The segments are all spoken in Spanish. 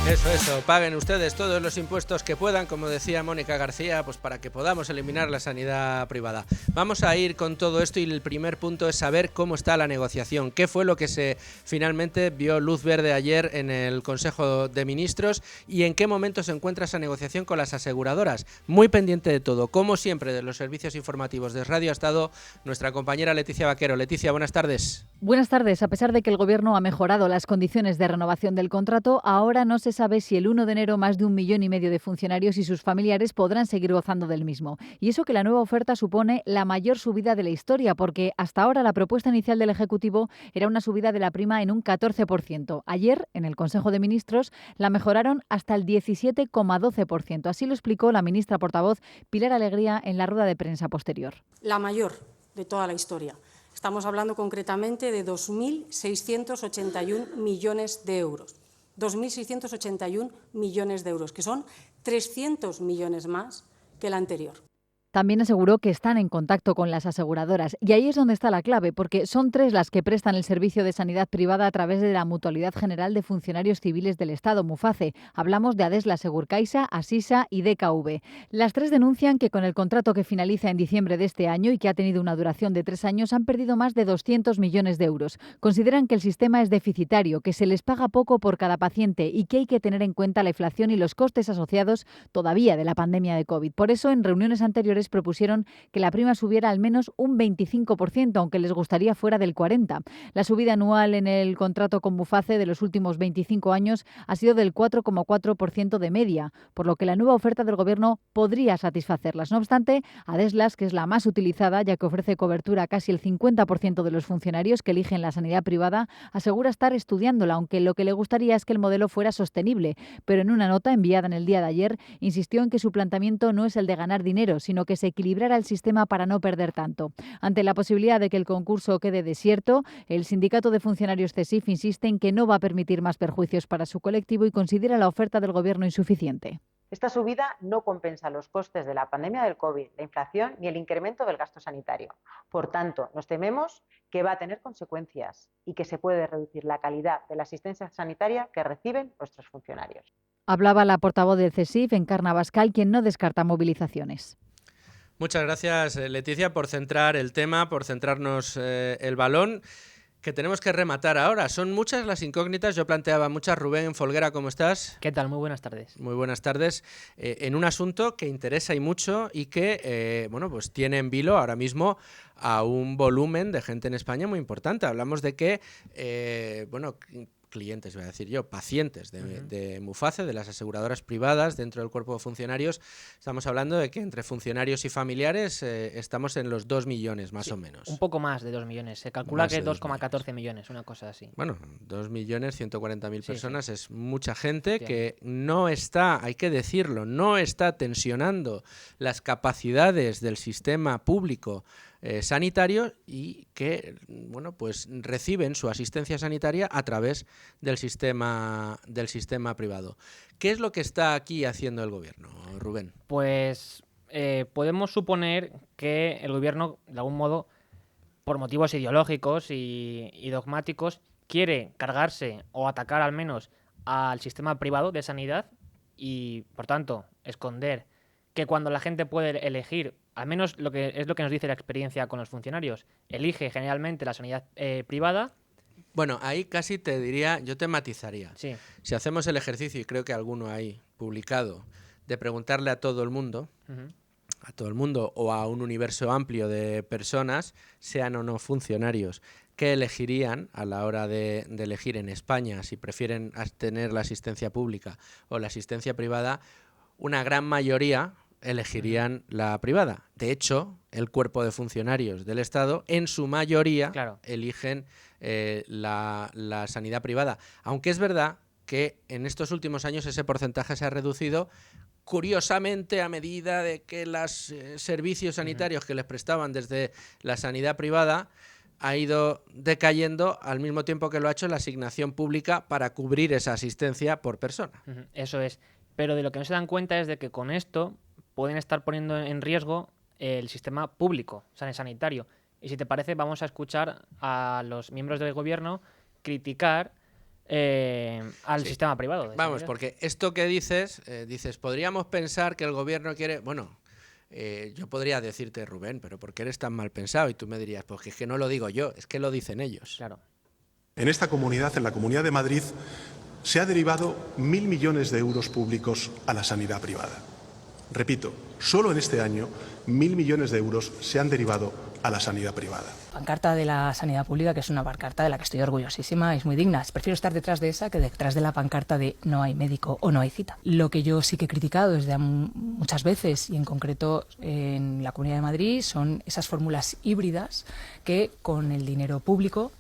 Eso, paguen ustedes todos los impuestos que puedan, como decía Mónica García, pues para que podamos eliminar la sanidad privada. Vamos a ir con todo esto y el primer punto es saber cómo está la negociación, qué fue lo que se finalmente vio luz verde ayer en el Consejo de Ministros y en qué momento se encuentra esa negociación con las aseguradoras. Muy pendiente de todo, como siempre, de los servicios informativos de Radio ha estado nuestra compañera Leticia Vaquero. Leticia, buenas tardes. Buenas tardes. A pesar de que el Gobierno ha mejorado las condiciones de renovación del contrato, ahora no se sabe si el 1 de enero más de 1,5 millones de funcionarios y sus familiares podrán seguir gozando del mismo. Y eso que la nueva oferta supone la mayor subida de la historia, porque hasta ahora la propuesta inicial del Ejecutivo era una subida de la prima en un 14%. Ayer, en el Consejo de Ministros, la mejoraron hasta el 17,12%. Así lo explicó la ministra portavoz Pilar Alegría en la rueda de prensa posterior. La mayor de toda la historia. Estamos hablando concretamente de 2.681 millones de euros. 2.681 millones de euros, que son 300 millones más que la anterior. También aseguró que están en contacto con las aseguradoras. Y ahí es donde está la clave, porque son 3 las que prestan el servicio de sanidad privada a través de la Mutualidad General de Funcionarios Civiles del Estado, MUFACE. Hablamos de Adesla Segurcaixa, Asisa y DKV. Las 3 denuncian que con el contrato que finaliza en diciembre de este año y que ha tenido una duración de 3 años han perdido más de 200 millones de euros. Consideran que el sistema es deficitario, que se les paga poco por cada paciente y que hay que tener en cuenta la inflación y los costes asociados todavía de la pandemia de COVID. Por eso, en reuniones anteriores propusieron que la prima subiera al menos un 25%, aunque les gustaría fuera del 40%. La subida anual en el contrato con MUFACE de los últimos 25 años ha sido del 4,4% de media, por lo que la nueva oferta del Gobierno podría satisfacerlas. No obstante, Adeslas, que es la más utilizada, ya que ofrece cobertura a casi el 50% de los funcionarios que eligen la sanidad privada, asegura estar estudiándola, aunque lo que le gustaría es que el modelo fuera sostenible. Pero en una nota enviada en el día de ayer, insistió en que su planteamiento no es el de ganar dinero, sino que se equilibrara el sistema para no perder tanto. Ante la posibilidad de que el concurso quede desierto, el sindicato de funcionarios CESIF insiste en que no va a permitir más perjuicios para su colectivo y considera la oferta del Gobierno insuficiente. Esta subida no compensa los costes de la pandemia del COVID, la inflación ni el incremento del gasto sanitario. Por tanto, nos tememos que va a tener consecuencias y que se puede reducir la calidad de la asistencia sanitaria que reciben nuestros funcionarios. Hablaba la portavoz del CESIF, Encarna Abascal, quien no descarta movilizaciones. Muchas gracias, Leticia, por centrar el tema, por centrarnos el balón que tenemos que rematar ahora. Son muchas las incógnitas, yo planteaba muchas. Rubén Folguera, ¿cómo estás? ¿Qué tal? Muy buenas tardes. Muy buenas tardes. En un asunto que interesa y mucho y que pues tiene en vilo ahora mismo a un volumen de gente en España muy importante. Hablamos de que, clientes, voy a decir yo, pacientes de MUFACE, de las aseguradoras privadas dentro del cuerpo de funcionarios. Estamos hablando de que entre funcionarios y familiares estamos en los 2 millones más o menos. Un poco más de 2 millones. Se calcula más que 2,14 millones, una cosa así. Bueno, 2.140.000 personas es mucha gente que no está, hay que decirlo, no está tensionando las capacidades del sistema público sanitario y que pues reciben su asistencia sanitaria a través del sistema privado. ¿Qué es lo que está aquí haciendo el Gobierno, Rubén? Pues podemos suponer que el Gobierno, de algún modo, por motivos ideológicos y dogmáticos, quiere cargarse o atacar al menos al sistema privado de sanidad y, por tanto, esconder que cuando la gente puede elegir, al menos lo que nos dice la experiencia con los funcionarios, elige generalmente la sanidad privada. Bueno, ahí casi te diría, yo te matizaría. Sí. Si hacemos el ejercicio, y creo que alguno hay publicado, de preguntarle a todo el mundo, o a un universo amplio de personas, sean o no funcionarios, qué elegirían a la hora de elegir en España, si prefieren tener la asistencia pública o la asistencia privada, una gran mayoría elegirían la privada. De hecho, el cuerpo de funcionarios del Estado, en su mayoría, eligen la sanidad privada. Aunque es verdad que en estos últimos años ese porcentaje se ha reducido, curiosamente, a medida de que los servicios sanitarios que les prestaban desde la sanidad privada ha ido decayendo al mismo tiempo que lo ha hecho la asignación pública para cubrir esa asistencia por persona. Eso es. Pero de lo que no se dan cuenta es de que con esto pueden estar poniendo en riesgo el sistema público sanitario. Y si te parece, vamos a escuchar a los miembros del Gobierno criticar al Sí. sistema privado. de Vamos, sanidad. porque esto que dices, podríamos pensar que el gobierno quiere... Bueno, yo podría decirte, Rubén, pero ¿por qué eres tan mal pensado? Y tú me dirías, pues que es que no lo digo yo, es que lo dicen ellos. Claro. En esta comunidad, en la Comunidad de Madrid, se ha derivado 1.000 millones de euros públicos a la sanidad privada. Repito, solo en este año 1.000 millones de euros se han derivado a la sanidad privada. Pancarta de la sanidad pública, que es una pancarta de la que estoy orgullosísima, es muy digna. Prefiero estar detrás de esa que detrás de la pancarta de no hay médico o no hay cita. Lo que yo sí que he criticado desde muchas veces, y en concreto en la Comunidad de Madrid, son esas fórmulas híbridas que con el dinero público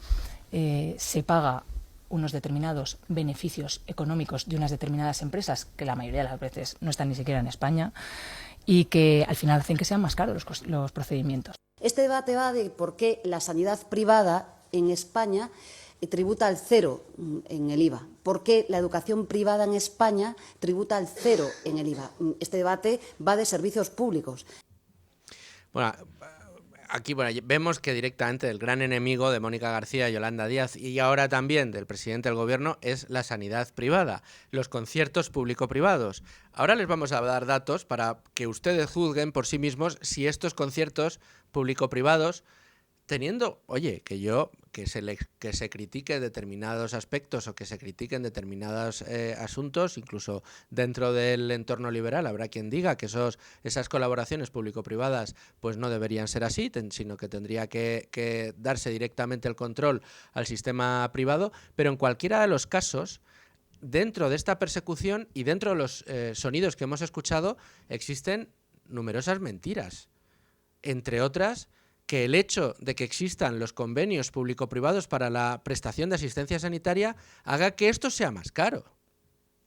se paga unos determinados beneficios económicos de unas determinadas empresas, que la mayoría de las veces no están ni siquiera en España, y que al final hacen que sean más caros los procedimientos. Este debate va de por qué la sanidad privada en España tributa al 0 en el IVA. ¿Por qué la educación privada en España tributa al 0 en el IVA? Este debate va de servicios públicos. Bueno, aquí vemos que directamente el gran enemigo de Mónica García, Yolanda Díaz y ahora también del presidente del gobierno es la sanidad privada, los conciertos público-privados. Ahora les vamos a dar datos para que ustedes juzguen por sí mismos si estos conciertos público-privados, teniendo, oye, que se critique determinados aspectos o que se critiquen determinados asuntos, incluso dentro del entorno liberal, habrá quien diga que esas colaboraciones público-privadas pues no deberían ser así, sino que tendría que darse directamente el control al sistema privado, pero en cualquiera de los casos, dentro de esta persecución y dentro de los sonidos que hemos escuchado, existen numerosas mentiras, entre otras que el hecho de que existan los convenios público-privados para la prestación de asistencia sanitaria haga que esto sea más caro.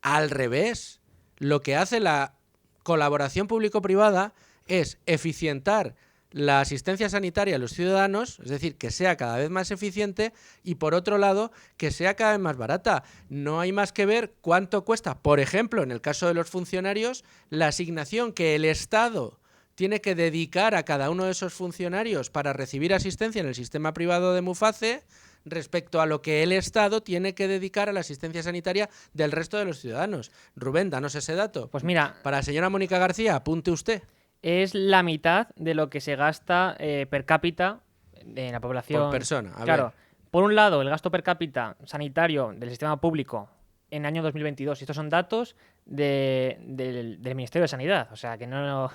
Al revés, lo que hace la colaboración público-privada es eficientar la asistencia sanitaria a los ciudadanos, es decir, que sea cada vez más eficiente y, por otro lado, que sea cada vez más barata. No hay más que ver cuánto cuesta, por ejemplo, en el caso de los funcionarios, la asignación que el Estado tiene que dedicar a cada uno de esos funcionarios para recibir asistencia en el sistema privado de Muface respecto a lo que el Estado tiene que dedicar a la asistencia sanitaria del resto de los ciudadanos. Rubén, danos ese dato. Pues mira, Para la señora Mónica García, apunte usted. es la mitad de lo que se gasta per cápita en la población. Por persona, a Claro, ver. por un lado, el gasto per cápita sanitario del sistema público en el año 2022. Y estos son datos del Ministerio de Sanidad. O sea, que no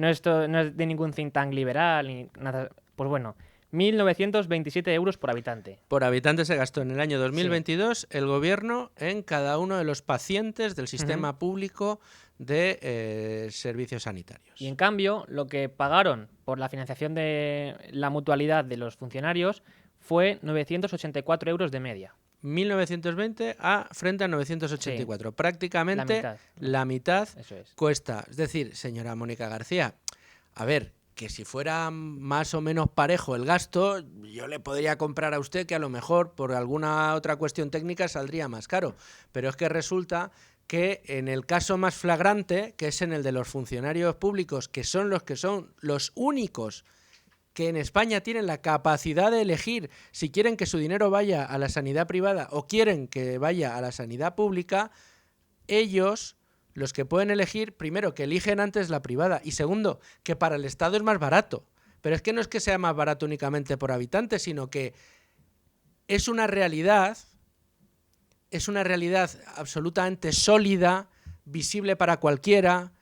es de ningún think tank liberal ni nada. Pues bueno, 1.927 euros por habitante. Por habitante se gastó en el año 2022 el gobierno en cada uno de los pacientes del sistema público de servicios sanitarios. Y en cambio, lo que pagaron por la financiación de la mutualidad de los funcionarios fue 984 euros de media. 1.920 frente a 984. Sí, Prácticamente la mitad Eso es. cuesta. Es decir, señora Mónica García, a ver, que si fuera más o menos parejo el gasto, yo le podría comprar a usted que a lo mejor por alguna otra cuestión técnica saldría más caro. Pero es que resulta que en el caso más flagrante, que es en el de los funcionarios públicos, que son los únicos que en España tienen la capacidad de elegir si quieren que su dinero vaya a la sanidad privada o quieren que vaya a la sanidad pública, ellos, los que pueden elegir, primero, que eligen antes la privada y segundo, que para el Estado es más barato. Pero es que no es que sea más barato únicamente por habitante, sino que es una realidad absolutamente sólida, visible para cualquiera,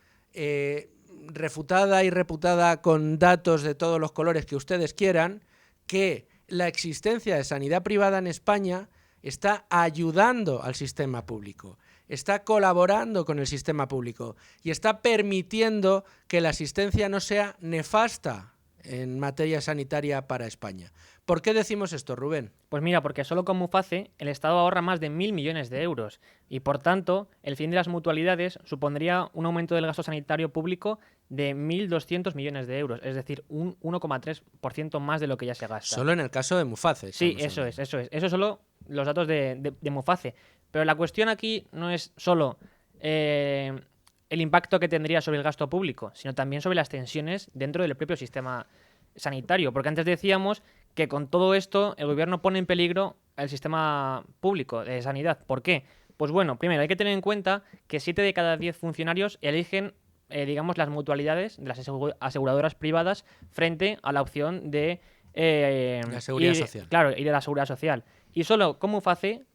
refutada y reputada con datos de todos los colores que ustedes quieran, que la existencia de sanidad privada en España está ayudando al sistema público, está colaborando con el sistema público y está permitiendo que la asistencia no sea nefasta en materia sanitaria para España. ¿Por qué decimos esto, Rubén? Pues mira, porque solo con Muface el Estado ahorra más de 1.000 millones de euros y, por tanto, el fin de las mutualidades supondría un aumento del gasto sanitario público de 1.200 millones de euros, es decir, un 1,3% más de lo que ya se gasta. Solo en el caso de Muface. Sí, eso es. Eso es solo los datos de Muface. Pero la cuestión aquí no es solo el impacto que tendría sobre el gasto público, sino también sobre las tensiones dentro del propio sistema sanitario. Porque antes decíamos que con todo esto el gobierno pone en peligro el sistema público de sanidad. ¿Por qué? Pues bueno, primero hay que tener en cuenta que 7 de cada 10 funcionarios eligen, digamos, las mutualidades de las aseguradoras privadas frente a la opción de La seguridad social. Claro, ir a la seguridad social. Y solo con Muface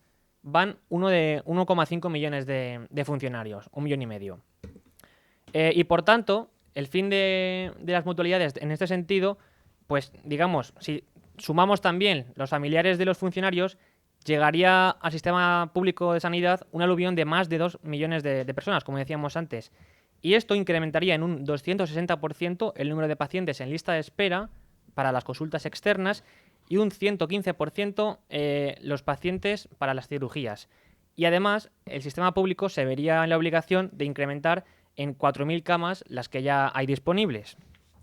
van 1,5 millones de funcionarios, 1,5 millones. Y por tanto, el fin de las mutualidades en este sentido, pues digamos, si sumamos también los familiares de los funcionarios, llegaría al sistema público de sanidad un aluvión de más de 2 millones de personas, como decíamos antes. Y esto incrementaría en un 260% el número de pacientes en lista de espera para las consultas externas y un 115% los pacientes para las cirugías. Y además, el sistema público se vería en la obligación de incrementar en 4.000 camas las que ya hay disponibles.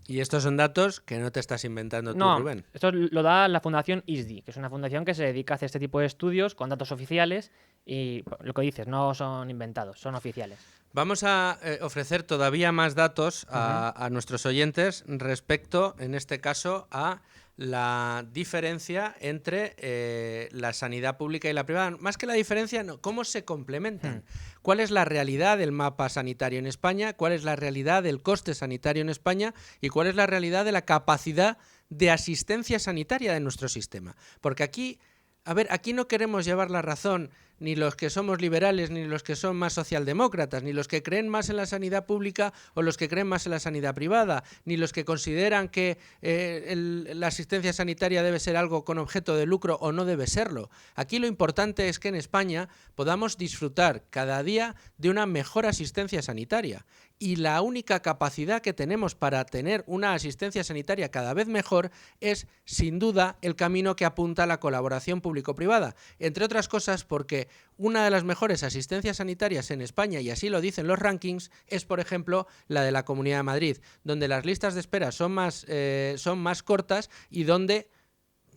Y estos son datos que no te estás inventando tú, No, Rubén. esto lo da la Fundación ISDI, que es una fundación que se dedica a hacer este tipo de estudios con datos oficiales y lo que dices, no son inventados, son oficiales. Vamos a ofrecer todavía más datos a nuestros oyentes respecto, en este caso, a la diferencia entre la sanidad pública y la privada. Más que la diferencia, no, ¿cómo se complementan? ¿Cuál es la realidad del mapa sanitario en España? ¿Cuál es la realidad del coste sanitario en España? ¿Y cuál es la realidad de la capacidad de asistencia sanitaria de nuestro sistema? Porque aquí, a ver, aquí no queremos llevar la razón ni los que somos liberales, ni los que son más socialdemócratas, ni los que creen más en la sanidad pública o los que creen más en la sanidad privada, ni los que consideran que la asistencia sanitaria debe ser algo con objeto de lucro o no debe serlo. Aquí lo importante es que en España podamos disfrutar cada día de una mejor asistencia sanitaria. Y la única capacidad que tenemos para tener una asistencia sanitaria cada vez mejor es, sin duda, el camino que apunta a la colaboración público-privada. Entre otras cosas porque una de las mejores asistencias sanitarias en España, y así lo dicen los rankings, es, por ejemplo, la de la Comunidad de Madrid, donde las listas de espera son más cortas y donde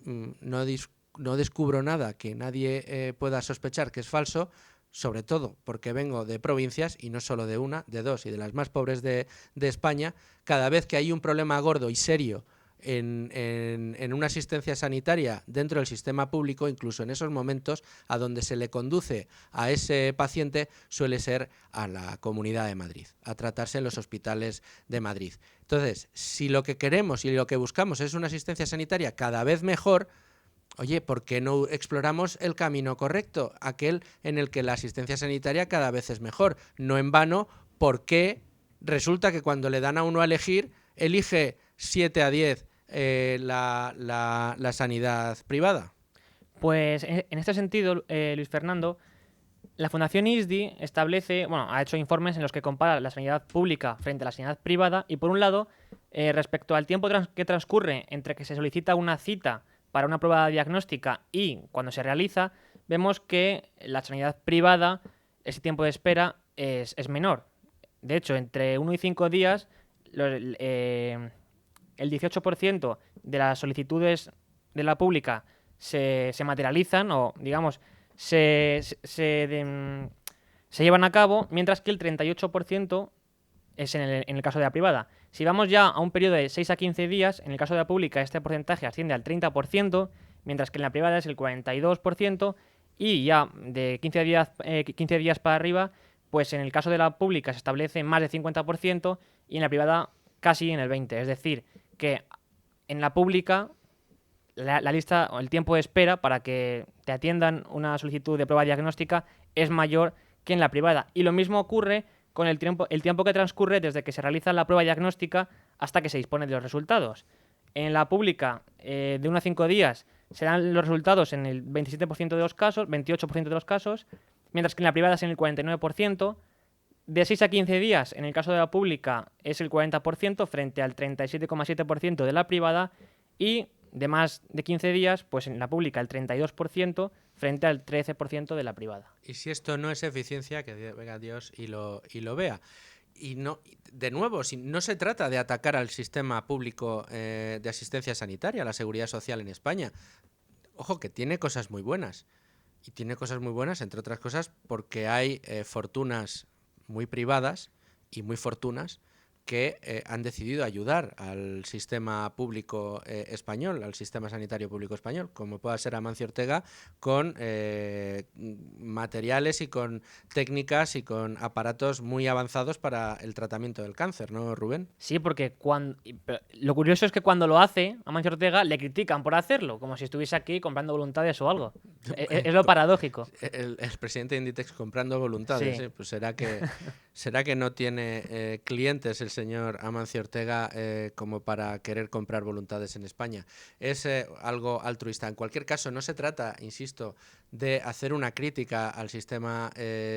no descubro nada que nadie pueda sospechar que es falso, sobre todo porque vengo de provincias, y no solo de una, de dos, y de las más pobres de España. Cada vez que hay un problema gordo y serio en una asistencia sanitaria dentro del sistema público, incluso en esos momentos, a donde se le conduce a ese paciente suele ser a la Comunidad de Madrid, a tratarse en los hospitales de Madrid. Entonces, si lo que queremos y lo que buscamos es una asistencia sanitaria cada vez mejor, oye, ¿por qué no exploramos el camino correcto? Aquel en el que la asistencia sanitaria cada vez es mejor. No en vano, ¿por qué resulta que cuando le dan a uno a elegir, elige 7 a 10 la sanidad privada? Pues en este sentido, Luis Fernando, la Fundación ISDI ha hecho informes en los que compara la sanidad pública frente a la sanidad privada y, por un lado, respecto al tiempo que transcurre entre que se solicita una cita para una prueba diagnóstica y cuando se realiza, vemos que la sanidad privada, ese tiempo de espera es menor. De hecho, entre 1 y 5 días, el 18% de las solicitudes de la pública se materializan o, digamos, se llevan a cabo, mientras que el 38% es en el caso de la privada. Si vamos ya a un periodo de 6 a 15 días, en el caso de la pública este porcentaje asciende al 30%, mientras que en la privada es el 42%, y ya de 15 días para arriba, pues en el caso de la pública se establece más del 50% y en la privada casi en el 20%. Es decir, que en la pública la lista o el tiempo de espera para que te atiendan una solicitud de prueba diagnóstica es mayor que en la privada. Y lo mismo ocurre con el tiempo que transcurre desde que se realiza la prueba diagnóstica hasta que se dispone de los resultados. En la pública, de 1 a 5 días, se dan los resultados en el 27% de los casos, 28% de los casos, mientras que en la privada es en el 49%. De 6 a 15 días, en el caso de la pública, es el 40% frente al 37,7% de la privada, y de más de 15 días, pues en la pública el 32% frente al 13% de la privada. Y si esto no es eficiencia, que venga Dios y lo vea. Y no, de nuevo, no se trata de atacar al sistema público de asistencia sanitaria, la seguridad social en España. Ojo, que tiene cosas muy buenas. Y tiene cosas muy buenas, entre otras cosas, porque hay fortunas muy privadas y muy fortunas que han decidido ayudar al sistema público español, al sistema sanitario público español, como pueda ser Amancio Ortega, con materiales y con técnicas y con aparatos muy avanzados para el tratamiento del cáncer, ¿no, Rubén? Sí, porque lo curioso es que cuando lo hace Amancio Ortega le critican por hacerlo, como si estuviese aquí comprando voluntades o algo. Es lo paradójico. El presidente de Inditex comprando voluntades, Sí. pues será que no tiene clientes el señor Amancio Ortega como para querer comprar voluntades en España. Es algo altruista. En cualquier caso, no se trata, insisto, de hacer una crítica al sistema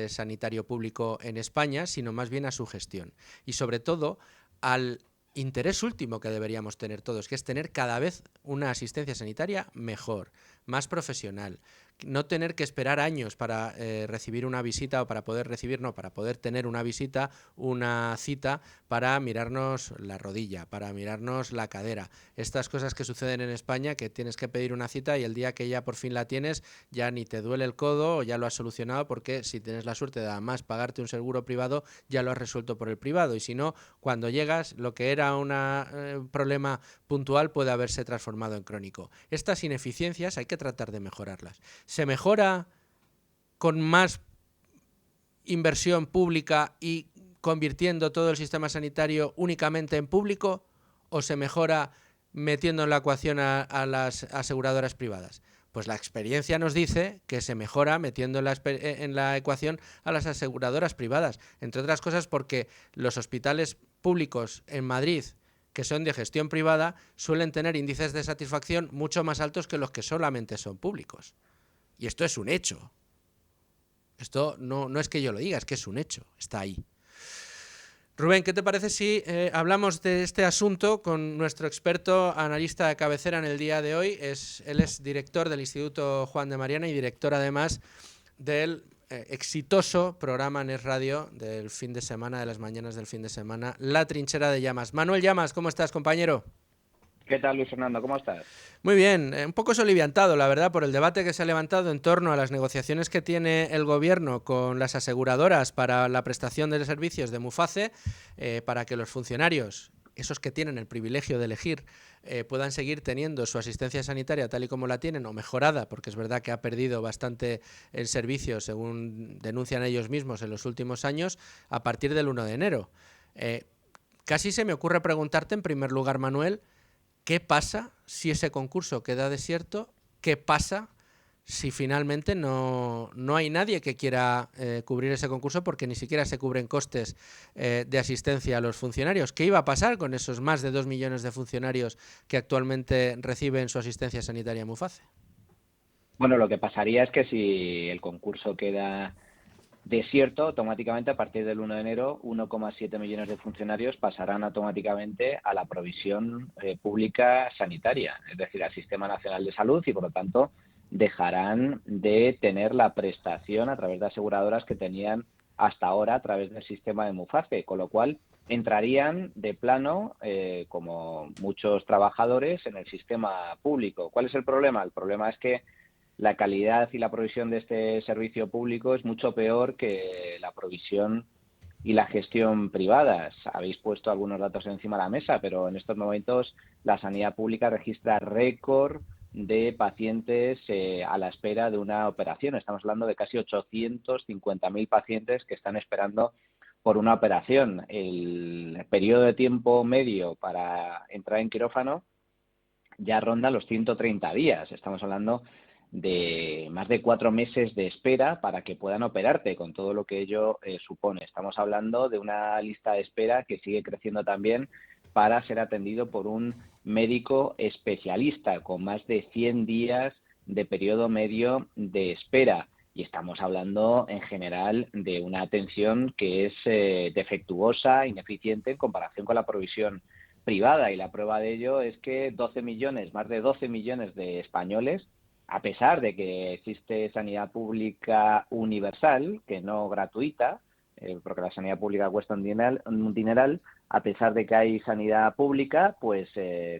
sanitario público en España, sino más bien a su gestión. Y sobre todo al interés último que deberíamos tener todos, que es tener cada vez una asistencia sanitaria mejor, más profesional. No tener que esperar años para recibir una visita o para poder tener una visita, una cita para mirarnos la rodilla, para mirarnos la cadera. Estas cosas que suceden en España, que tienes que pedir una cita y el día que ya por fin la tienes ya ni te duele el codo o ya lo has solucionado, porque si tienes la suerte de además pagarte un seguro privado ya lo has resuelto por el privado, y si no, cuando llegas lo que era un problema puntual puede haberse transformado en crónico. Estas ineficiencias hay que tratar de mejorarlas. ¿Se mejora con más inversión pública y convirtiendo todo el sistema sanitario únicamente en público, o se mejora metiendo en la ecuación a las aseguradoras privadas? Pues la experiencia nos dice que se mejora metiendo en la ecuación a las aseguradoras privadas, entre otras cosas porque los hospitales públicos en Madrid, que son de gestión privada, suelen tener índices de satisfacción mucho más altos que los que solamente son públicos. Y esto es un hecho. Esto no es que yo lo diga, es que es un hecho, está ahí. Rubén, ¿qué te parece si hablamos de este asunto con nuestro experto analista de cabecera en el día de hoy? Él es director del Instituto Juan de Mariana y director además del exitoso programa en Es Radio del fin de semana, de las mañanas del fin de semana, La Trinchera de Llamas. Manuel Llamas, ¿cómo estás, compañero? ¿Qué tal, Luis Fernando? ¿Cómo estás? Muy bien, un poco soliviantado, la verdad, por el debate que se ha levantado en torno a las negociaciones que tiene el Gobierno con las aseguradoras para la prestación de servicios de Muface, para que los funcionarios, esos que tienen el privilegio de elegir, puedan seguir teniendo su asistencia sanitaria tal y como la tienen o mejorada, porque es verdad que ha perdido bastante el servicio, según denuncian ellos mismos en los últimos años, a partir del 1 de enero. Casi se me ocurre preguntarte, en primer lugar, Manuel, ¿qué pasa si ese concurso queda desierto? ¿Qué pasa si finalmente no hay nadie que quiera cubrir ese concurso, porque ni siquiera se cubren costes de asistencia a los funcionarios? ¿Qué iba a pasar con esos más de 2 millones de funcionarios que actualmente reciben su asistencia sanitaria Muface? Bueno, lo que pasaría es que si el concurso queda desierto, automáticamente a partir del 1 de enero 1,7 millones de funcionarios pasarán automáticamente a la provisión pública sanitaria, es decir, al Sistema Nacional de Salud, y por lo tanto dejarán de tener la prestación a través de aseguradoras que tenían hasta ahora a través del sistema de Muface, con lo cual entrarían de plano, como muchos trabajadores, en el sistema público. ¿Cuál es el problema? El problema es que la calidad y la provisión de este servicio público es mucho peor que la provisión y la gestión privadas. Habéis puesto algunos datos encima de la mesa, pero en estos momentos la sanidad pública registra récord de pacientes a la espera de una operación. Estamos hablando de casi 850.000 pacientes que están esperando por una operación. El periodo de tiempo medio para entrar en quirófano ya ronda los 130 días. Estamos hablando de más de 4 meses de espera para que puedan operarte, con todo lo que ello supone. Estamos hablando de una lista de espera que sigue creciendo también para ser atendido por un médico especialista, con más de 100 días de periodo medio de espera. Y estamos hablando, en general, de una atención que es defectuosa, ineficiente en comparación con la provisión privada. Y la prueba de ello es que más de 12 millones de españoles, a pesar de que existe sanidad pública universal, que no gratuita, porque la sanidad pública cuesta un dineral, a pesar de que hay sanidad pública, pues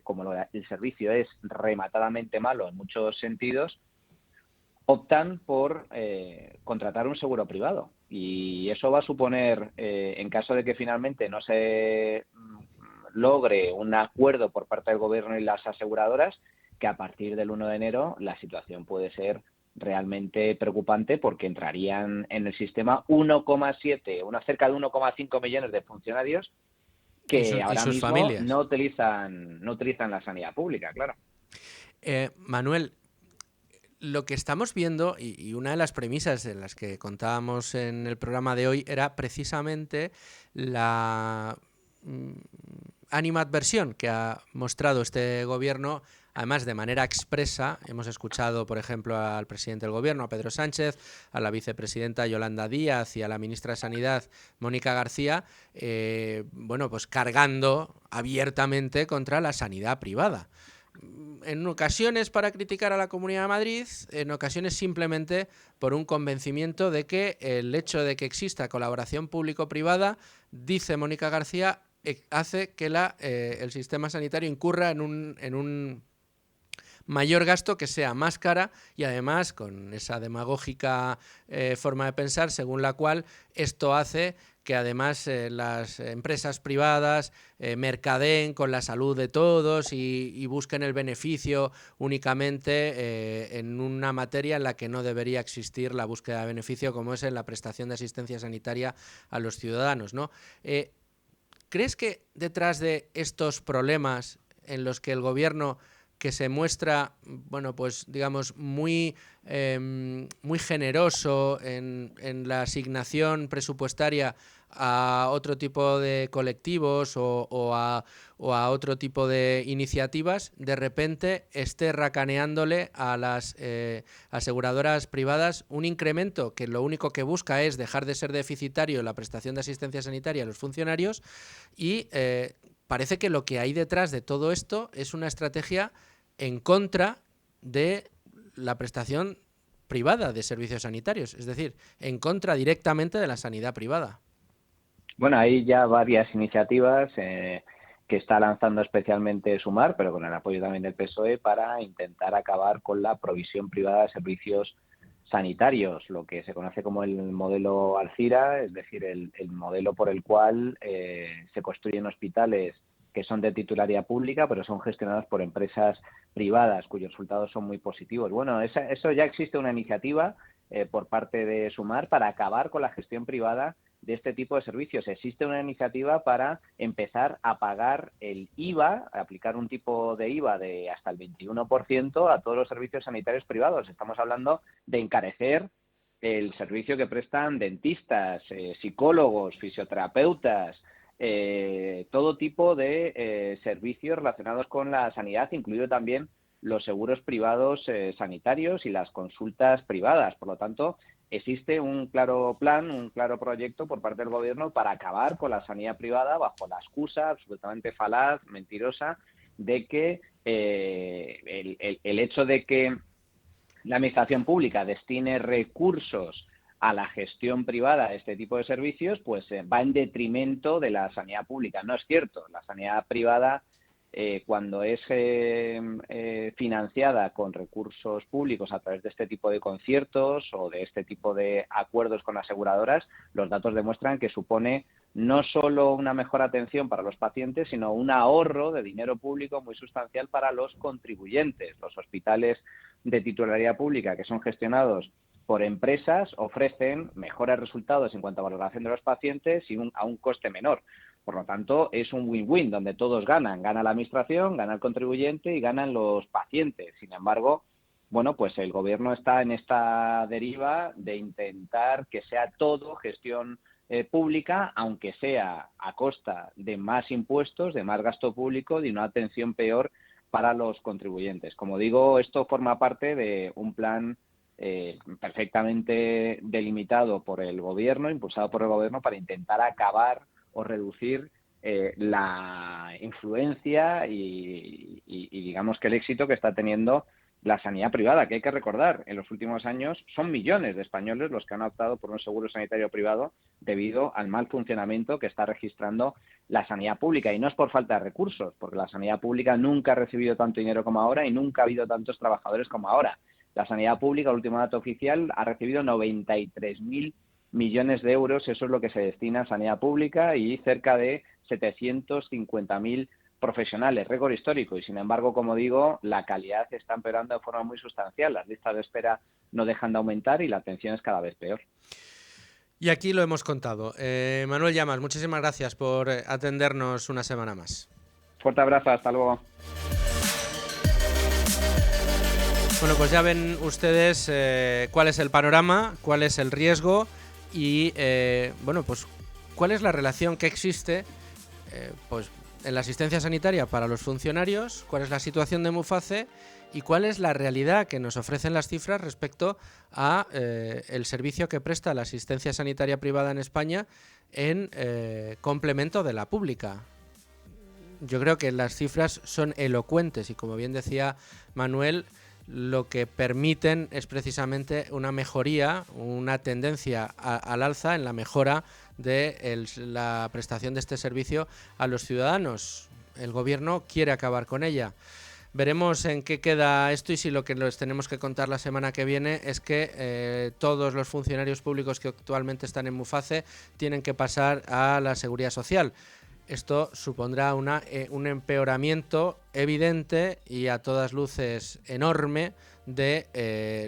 como el servicio es rematadamente malo en muchos sentidos, optan por contratar un seguro privado. Y eso va a suponer, en caso de que finalmente no se logre un acuerdo por parte del Gobierno y las aseguradoras, que a partir del 1 de enero la situación puede ser realmente preocupante, porque entrarían en el sistema 1,7, cerca de 1,5 millones de funcionarios que y ahora sus mismo familias. no utilizan la sanidad pública, claro. Manuel, lo que estamos viendo, y una de las premisas en las que contábamos en el programa de hoy, era precisamente la animadversión que ha mostrado este gobierno, además de manera expresa. Hemos escuchado, por ejemplo, al presidente del gobierno, a Pedro Sánchez, a la vicepresidenta Yolanda Díaz y a la ministra de Sanidad, Mónica García, pues cargando abiertamente contra la sanidad privada. En ocasiones para criticar a la Comunidad de Madrid, en ocasiones simplemente por un convencimiento de que el hecho de que exista colaboración público-privada, dice Mónica García, hace que el sistema sanitario incurra en un mayor gasto, que sea más cara, y además con esa demagógica forma de pensar según la cual esto hace que además las empresas privadas mercadeen con la salud de todos y busquen el beneficio únicamente en una materia en la que no debería existir la búsqueda de beneficio, como es en la prestación de asistencia sanitaria a los ciudadanos, ¿no? ¿Crees que detrás de estos problemas en los que el gobierno, que se muestra, muy generoso en la asignación presupuestaria a otro tipo de colectivos o a otro tipo de iniciativas, de repente esté racaneándole a las aseguradoras privadas un incremento que lo único que busca es dejar de ser deficitario en la prestación de asistencia sanitaria a los funcionarios? Y parece que lo que hay detrás de todo esto es una estrategia en contra de la prestación privada de servicios sanitarios, es decir, en contra directamente de la sanidad privada. Bueno, hay ya varias iniciativas que está lanzando especialmente Sumar, pero con el apoyo también del PSOE, para intentar acabar con la provisión privada de servicios sanitarios, lo que se conoce como el modelo Alcira, es decir, el modelo por el cual se construyen hospitales que son de titularidad pública, pero son gestionados por empresas privadas, cuyos resultados son muy positivos. Bueno, eso ya existe una iniciativa por parte de Sumar para acabar con la gestión privada de este tipo de servicios. Existe una iniciativa para empezar a pagar el IVA, aplicar un tipo de IVA de hasta el 21% a todos los servicios sanitarios privados. Estamos hablando de encarecer el servicio que prestan dentistas, psicólogos, fisioterapeutas, todo tipo de servicios relacionados con la sanidad, incluido también los seguros privados sanitarios y las consultas privadas. Por lo tanto, existe un claro plan, un claro proyecto por parte del Gobierno para acabar con la sanidad privada bajo la excusa absolutamente falaz, mentirosa, de que el hecho de que la Administración pública destine recursos a la gestión privada de este tipo de servicios, pues va en detrimento de la sanidad pública. No es cierto. La sanidad privada, cuando es financiada con recursos públicos a través de este tipo de conciertos o de este tipo de acuerdos con aseguradoras, los datos demuestran que supone no solo una mejor atención para los pacientes, sino un ahorro de dinero público muy sustancial para los contribuyentes. Los hospitales de titularidad pública, que son gestionados por empresas, ofrecen mejores resultados en cuanto a valoración de los pacientes y a un coste menor. Por lo tanto, es un win-win donde todos ganan. Gana la administración, gana el contribuyente y ganan los pacientes. Sin embargo, bueno, pues el Gobierno está en esta deriva de intentar que sea todo gestión pública, aunque sea a costa de más impuestos, de más gasto público, de una atención peor para los contribuyentes. Como digo, esto forma parte de un plan perfectamente delimitado por el Gobierno, impulsado por el Gobierno, para intentar acabar o reducir la influencia y digamos que el éxito que está teniendo la sanidad privada, que hay que recordar, en los últimos años son millones de españoles los que han optado por un seguro sanitario privado debido al mal funcionamiento que está registrando la sanidad pública. Y no es por falta de recursos, porque la sanidad pública nunca ha recibido tanto dinero como ahora y nunca ha habido tantos trabajadores como ahora. La sanidad pública, el último dato oficial, ha recibido 93.000 millones de euros, eso es lo que se destina a sanidad pública, y cerca de 750.000 profesionales, récord histórico. Y sin embargo, como digo, la calidad está empeorando de forma muy sustancial. Las listas de espera no dejan de aumentar y la atención es cada vez peor. Y aquí lo hemos contado. Manuel Llamas, muchísimas gracias por atendernos una semana más. Fuerte abrazo, hasta luego. Bueno, pues ya ven ustedes cuál es el panorama, cuál es el riesgo y, bueno, pues cuál es la relación que existe pues en la asistencia sanitaria para los funcionarios, cuál es la situación de Muface y cuál es la realidad que nos ofrecen las cifras respecto a el servicio que presta la asistencia sanitaria privada en España en complemento de la pública. Yo creo que las cifras son elocuentes y, como bien decía Manuel, lo que permiten es precisamente una mejoría, una tendencia al alza en la mejora de la prestación de este servicio a los ciudadanos. El gobierno quiere acabar con ella. Veremos en qué queda esto y si lo que les tenemos que contar la semana que viene es que todos los funcionarios públicos que actualmente están en Muface tienen que pasar a la Seguridad Social. Esto supondrá un empeoramiento evidente y a todas luces enorme de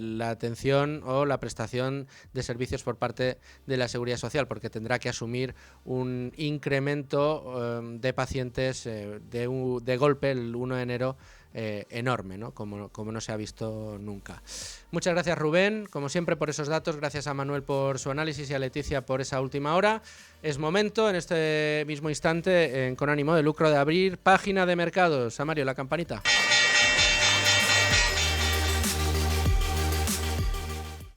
la atención o la prestación de servicios por parte de la Seguridad Social, porque tendrá que asumir un incremento de pacientes de golpe el 1 de enero enorme, ¿no? Como no se ha visto nunca. Muchas gracias, Rubén, como siempre, por esos datos. Gracias a Manuel por su análisis y a Leticia por esa última hora. Es momento, en este mismo instante, con ánimo de lucro, de abrir página de mercados. Samario, la campanita.